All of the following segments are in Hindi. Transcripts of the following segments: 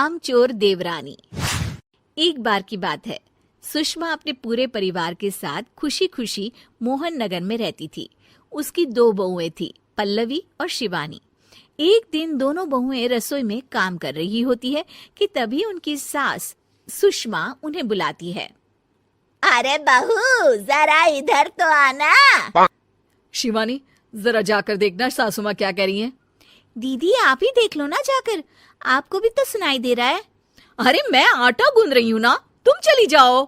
कामचोर देवरानी। एक बार की बात है, सुषमा अपने पूरे परिवार के साथ खुशी खुशी मोहन नगर में रहती थी। उसकी 2 बहुएं थी, पल्लवी और शिवानी। एक दिन दोनों बहुएं रसोई में काम कर रही होती है कि तभी उनकी सास सुषमा उन्हें बुलाती है। अरे बहू, जरा इधर तो आना। शिवानी, जरा जाकर देखना सासू माँ क्या कह रही हैं। दीदी आप ही देख लो ना जाकर, आपको भी तो सुनाई दे रहा है। अरे मैं आटा गूंद रही हूँ ना, तुम चली जाओ।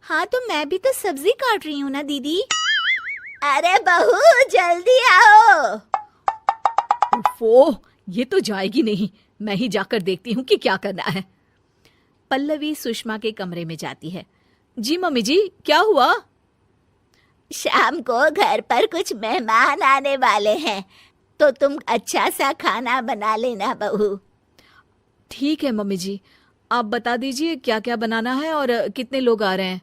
हाँ तो मैं भी तो सब्जी काट रही हूँ ना दीदी। अरे बहू जल्दी आओ। ओफो, ये तो जाएगी नहीं। मैं ही जाकर देखती हूँ कि क्या करना है। पल्लवी सुषमा के कमरे में जाती है। जी मम्मी जी, क्या हुआ? शाम को घर पर कुछ मेहमान आने वाले हैं, तो तुम अच्छा सा खाना बना लेना बहू। ठीक है मम्मी जी, आप बता दीजिए क्या क्या बनाना है और कितने लोग आ रहे हैं।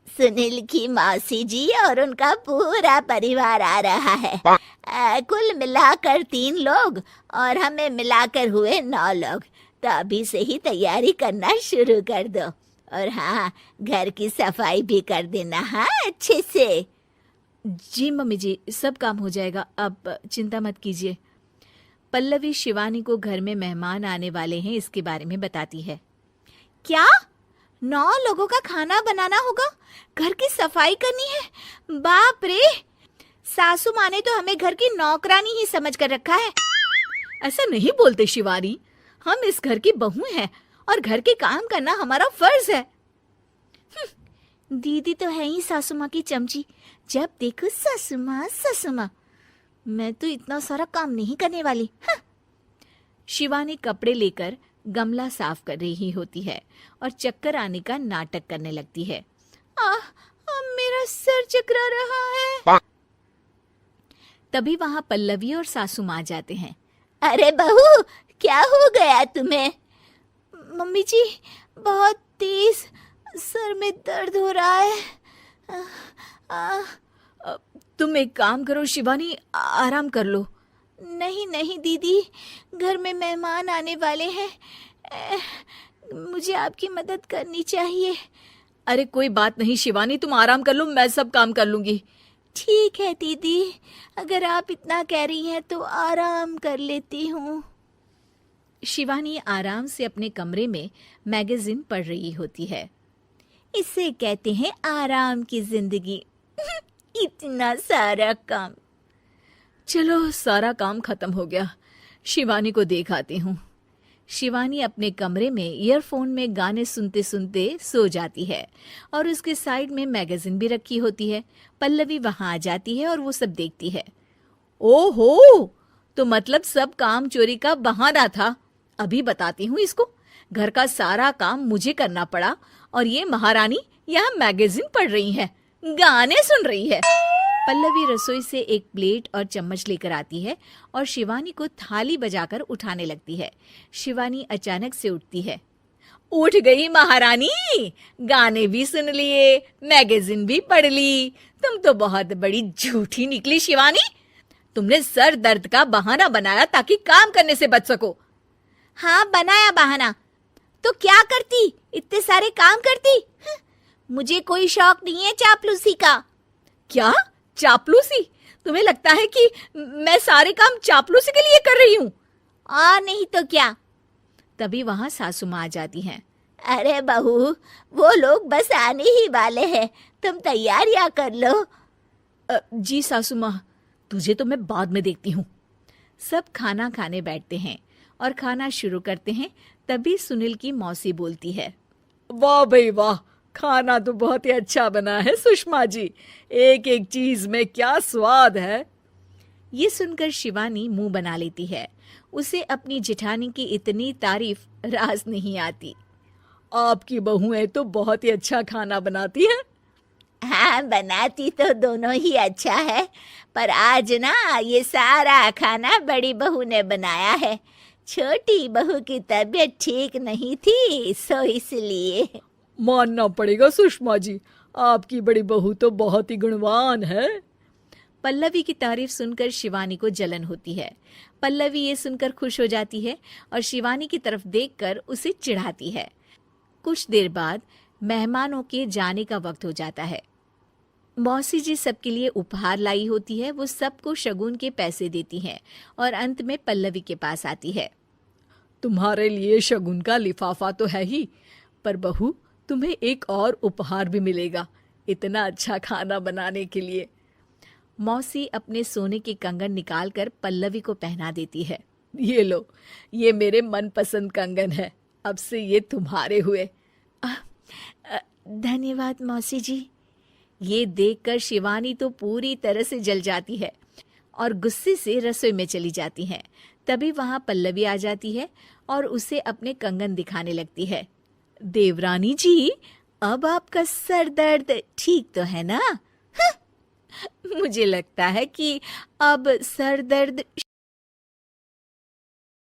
सुनील की मौसी जी और उनका पूरा परिवार आ रहा है। कुल मिलाकर 3 लोग और हमें मिलाकर हुए 9 लोग। तो अभी से ही तैयारी करना शुरू कर दो। और हाँ, घर की सफाई भी कर देना, हाँ अच्छे से। जी मम्मी जी, सब काम हो जाएगा, आप चिंता मत कीजिए। पल्लवी शिवानी को घर में मेहमान आने वाले हैं इसके बारे में बताती है। क्या 9 लोगों का खाना बनाना होगा, घर की सफाई करनी है? बाप रे, सासू माँ ने तो हमें घर की नौकरानी ही समझ कर रखा है। ऐसा नहीं बोलते शिवानी, हम इस घर की बहू हैं और घर के काम करना हमारा फर्ज है। दीदी तो है ही सासू माँ की चमची, जब देखो सासू माँ सासू माँ। मैं तो इतना सारा काम नहीं करने वाली। शिवानी कपड़े लेकर गमला साफ कर रही होती है और चक्कर आने का नाटक करने लगती है। मेरा सर चकरा रहा है। तभी वहां पल्लवी और सासू माँ जाते हैं। अरे बहू, क्या हो गया तुम्हें? मम्मी जी, बहुत तेज सर में दर्द हो रहा है। तुम एक काम करो शिवानी, आराम कर लो। नहीं नहीं दीदी, घर में मेहमान आने वाले हैं, मुझे आपकी मदद करनी चाहिए। अरे कोई बात नहीं शिवानी, तुम आराम कर लो, मैं सब काम कर लूंगी। ठीक है दीदी, अगर आप इतना कह रही हैं तो आराम कर लेती हूँ। शिवानी आराम से अपने कमरे में मैगजीन पढ़ रही होती है। इसे कहते हैं आराम की जिंदगी। इतना सारा काम। चलो सारा काम खत्म हो गया, शिवानी को देख आती हूँ। शिवानी अपने कमरे में ईयरफोन में गाने सुनते सुनते सो जाती है और उसके साइड में मैगजीन भी रखी होती है। पल्लवी वहां आ जाती है और वो सब देखती है। ओहो, तो मतलब सब काम चोरी का बहाना था। अभी बताती हूँ इसको। घर का सारा काम मुझे करना पड़ा और ये महारानी यहाँ मैगजीन पढ़ रही है, गाने सुन रही है। पल्लवी रसोई से एक प्लेट और चम्मच लेकर आती है और शिवानी को थाली बजाकर उठाने लगती है। शिवानी अचानक से उठती है। उठ गई महारानी, गाने भी सुन लिए, मैगजीन भी पढ़ ली। तुम तो बहुत बड़ी झूठी निकली शिवानी। तुमने सर दर्द का बहाना बनाया ताकि काम करने से बच सको। हाँ बनाया बहाना, तो क्या करती, इतने सारे काम करती। मुझे कोई शौक नहीं है चापलूसी का। क्या चापलूसी? तुम्हें लगता है कि मैं सारे काम चापलूसी के लिए कर रही हूँ? नहीं तो क्या। तभी वहां सासू माँ आ जाती हैं। अरे बहू, वो लोग बस आने ही वाले हैं, तुम तैयारियां कर लो। जी सासू माँ, तुझे तो मैं बाद में देखती हूँ। सब खाना खाने बैठते हैं और खाना शुरू करते हैं। तभी सुनील की मौसी बोलती है। वाह भाई वाह, खाना तो बहुत ही अच्छा बना है सुषमा जी, एक एक चीज में क्या स्वाद है। ये सुनकर शिवानी मुंह बना लेती है। उसे अपनी जेठानी की इतनी तारीफ रास नहीं आती। आपकी बहुएं तो बहुत ही अच्छा खाना बनाती हैं। हाँ, बनाती तो दोनों ही अच्छा है, पर आज ना ये सारा खाना बड़ी बहू ने बनाया है। छोटी बहू की तबीयत ठीक नहीं थी, सो इसलिए। मानना पड़ेगा सुषमा जी, आपकी बड़ी बहू तो बहुत ही गुणवान है। पल्लवी की तारीफ सुनकर शिवानी को जलन होती है। पल्लवी ये सुनकर खुश हो जाती है और शिवानी की तरफ देखकर उसे चिढ़ाती है। कुछ देर बाद मेहमानों के जाने का वक्त हो जाता है। मौसी जी सबके लिए उपहार लाई होती है। वो सबको शगुन के पैसे देती हैं और अंत में पल्लवी के पास आती है। तुम्हारे लिए शगुन का लिफाफा तो है ही, पर बहू तुम्हें एक और उपहार भी मिलेगा इतना अच्छा खाना बनाने के लिए। मौसी अपने सोने के कंगन निकालकर पल्लवी को पहना देती है। ये लो, ये मेरे मनपसंद कंगन है, अब से ये तुम्हारे हुए। धन्यवाद मौसी जी। ये देखकर शिवानी तो पूरी तरह से जल जाती है और गुस्से से रसोई में चली जाती है। तभी वहां पल्लवी आ जाती है और उसे अपने कंगन दिखाने लगती है। देवरानी जी, अब आपका सर दर्द ठीक तो है ना? मुझे लगता है कि अब सर दर्द